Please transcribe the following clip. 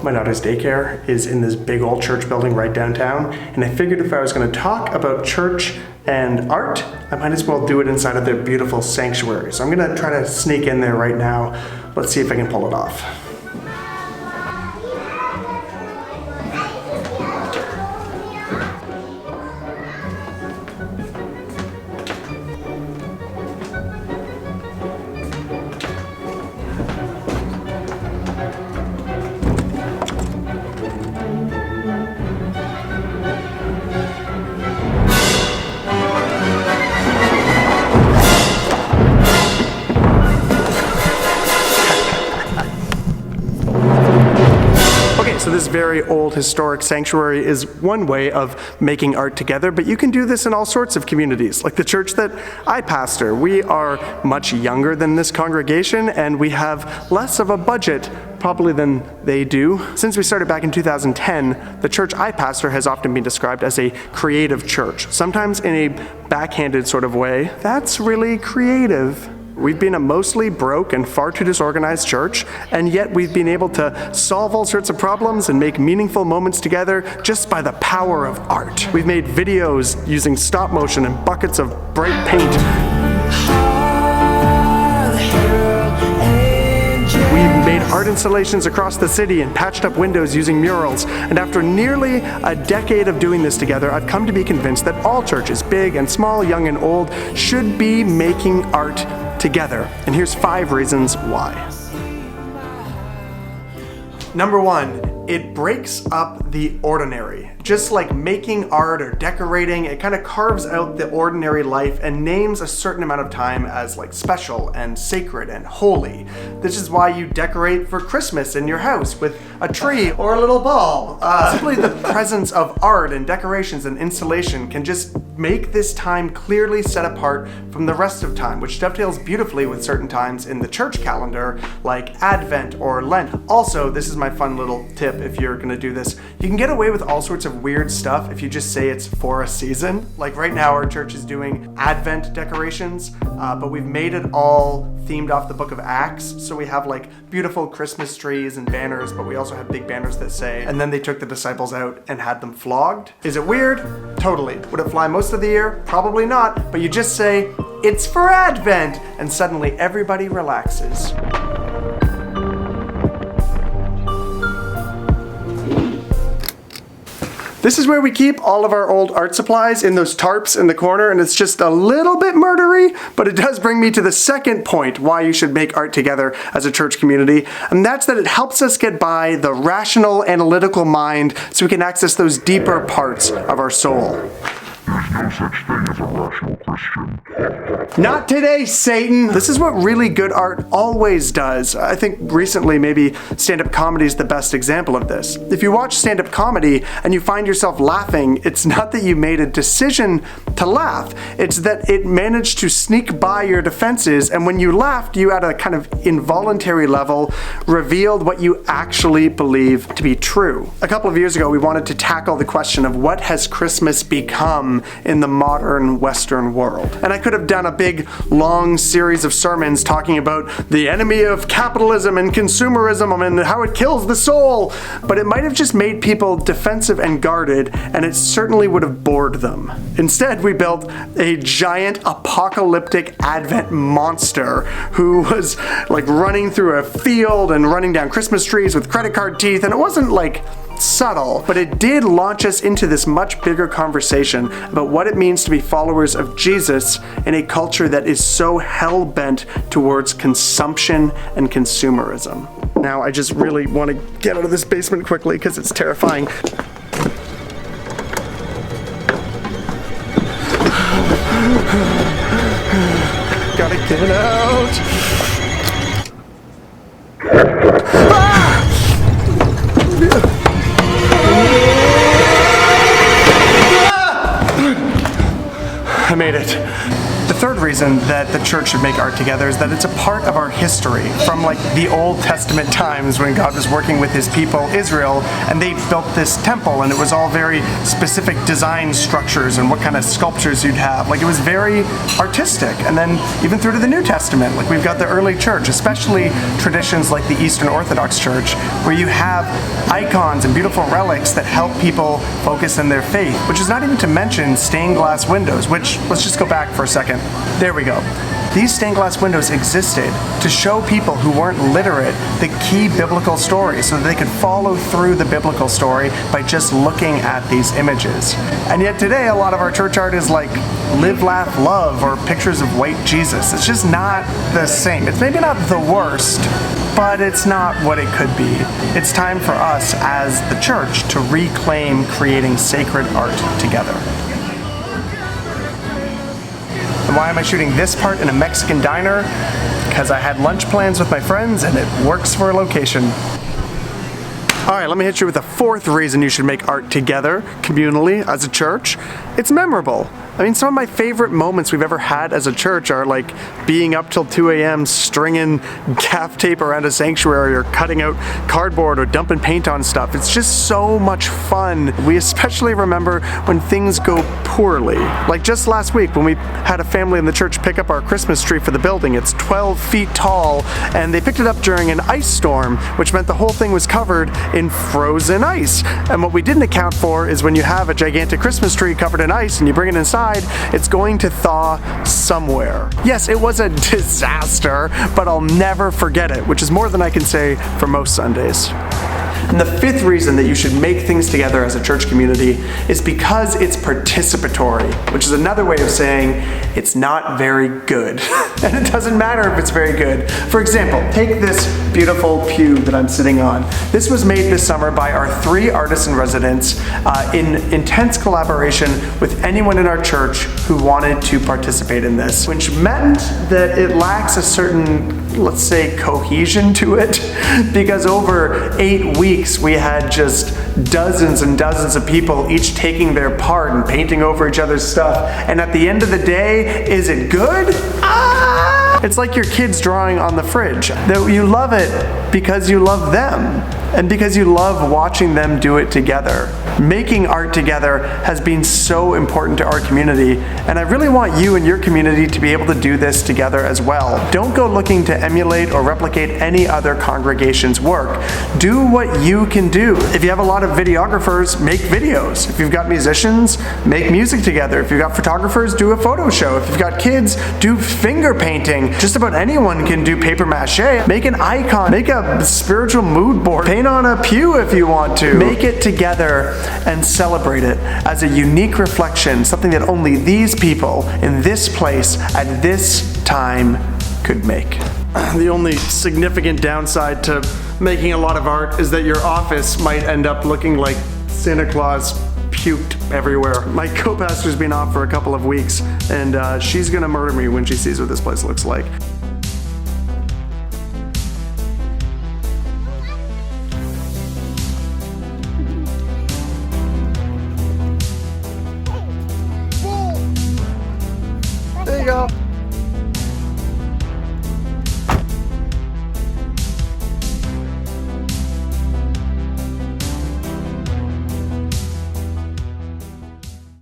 my daughter's daycare is in this big old church building right downtown, and I figured if I was going to talk about church and art, I might as well do it inside of their beautiful sanctuary. So I'm going to try to sneak in there right now. Let's see if I can pull it off. So this very old historic sanctuary is one way of making art together, but you can do this in all sorts of communities. Like the church that I pastor, we are much younger than this congregation, and we have less of a budget probably than they do. Since we started back in 2010, the church I pastor has often been described as a creative church, sometimes in a backhanded sort of way. That's really creative. We've been a mostly broke and far too disorganized church, and yet we've been able to solve all sorts of problems and make meaningful moments together just by the power of art. We've made videos using stop motion and buckets of bright paint. We've made art installations across the city and patched up windows using murals. And after nearly a decade of doing this together, I've come to be convinced that all churches, big and small, young and old, should be making art together. And here's 5 reasons why. Number 1, it breaks up the ordinary. Just like making art or decorating, it kind of carves out the ordinary life and names a certain amount of time as like special and sacred and holy. This is why you decorate for Christmas in your house with a tree or a little ball. Simply the presence of art and decorations and installation can just make this time clearly set apart from the rest of time, which dovetails beautifully with certain times in the church calendar, like Advent or Lent. Also, this is my fun little tip if you're gonna do this. You can get away with all sorts of weird stuff if you just say it's for a season. Like right now, our church is doing Advent decorations, but we've made it all themed off the book of Acts. So we have like beautiful Christmas trees and banners, but we also have big banners that say, and then they took the disciples out and had them flogged. Is it weird? Totally. Would it fly most of the year? Probably not, but you just say, it's for Advent, and suddenly everybody relaxes. This is where we keep all of our old art supplies, in those tarps in the corner, and it's just a little bit murdery, but it does bring me to the second point why you should make art together as a church community, and that's that it helps us get by the rational, analytical mind so we can access those deeper parts of our soul. There's no such thing as a rational Christian. Not today, Satan! This is what really good art always does. I think recently maybe stand-up comedy is the best example of this. If you watch stand-up comedy and you find yourself laughing, it's not that you made a decision to laugh. It's that it managed to sneak by your defenses, and when you laughed, you at a kind of involuntary level revealed what you actually believe to be true. A couple of years ago, we wanted to tackle the question of what has Christmas become in the modern Western world. And I could have done a big, long series of sermons talking about the enemy of capitalism and consumerism and how it kills the soul, but it might have just made people defensive and guarded, and it certainly would have bored them. Instead, we built a giant apocalyptic Advent monster who was like running through a field and running down Christmas trees with credit card teeth, and it wasn't like subtle, but it did launch us into this much bigger conversation about what it means to be followers of Jesus in a culture that is so hell-bent towards consumption and consumerism. Now, I just really want to get out of this basement quickly because it's terrifying. Gotta get out! I made it. The third reason that the church should make art together is that it's a part of our history from like the Old Testament times when God was working with his people Israel, and they built this temple, and it was all very specific design structures and what kind of sculptures you'd have. Like, it was very artistic. And then even through to the New Testament, like we've got the early church, especially traditions like the Eastern Orthodox Church, where you have icons and beautiful relics that help people focus on their faith, which is not even to mention stained glass windows, which, let's just go back for a second. There we go. These stained glass windows existed to show people who weren't literate the key biblical stories so that they could follow through the biblical story by just looking at these images. And yet today, a lot of our church art is like live, laugh, love, or pictures of white Jesus. It's just not the same. It's maybe not the worst, but it's not what it could be. It's time for us as the church to reclaim creating sacred art together. And why am I shooting this part in a Mexican diner? Because I had lunch plans with my friends and it works for a location. All right, let me hit you with a fourth reason you should make art together, communally, as a church. It's memorable. I mean, some of my favorite moments we've ever had as a church are like being up till 2 a.m. stringing gaff tape around a sanctuary or cutting out cardboard or dumping paint on stuff. It's just so much fun. We especially remember when things go poorly. Like just last week when we had a family in the church pick up our Christmas tree for the building. It's 12 feet tall, and they picked it up during an ice storm, which meant the whole thing was covered in frozen ice. And what we didn't account for is when you have a gigantic Christmas tree covered in ice and you bring it inside, it's going to thaw somewhere. Yes, it was a disaster, but I'll never forget it, which is more than I can say for most Sundays. And the fifth reason that you should make things together as a church community is because it's participatory, which is another way of saying it's not very good. And it doesn't matter if it's very good. For example, take this beautiful pew that I'm sitting on. This was made this summer by our 3 artists in residence in intense collaboration with anyone in our church who wanted to participate in this, which meant that it lacks a certain, let's say, cohesion to it, because over 8 weeks we had just dozens and dozens of people each taking their part and painting over each other's stuff. And at the end of the day, is it good? It's like your kids drawing on the fridge. That you love it because you love them and because you love watching them do it together. Making art together has been so important to our community, and I really want you and your community to be able to do this together as well. Don't go looking to emulate or replicate any other congregation's work. Do what you can do. If you have a lot of videographers, make videos. If you've got musicians, make music together. If you've got photographers, do a photo show. If you've got kids, do finger painting. Just about anyone can do paper mache. Make an icon, make a spiritual mood board, paint on a pew if you want to. Make it together and celebrate it as a unique reflection, something that only these people in this place at this time could make. The only significant downside to making a lot of art is that your office might end up looking like Santa Claus puked everywhere. My co-pastor's been off for a couple of weeks, and she's gonna murder me when she sees what this place looks like.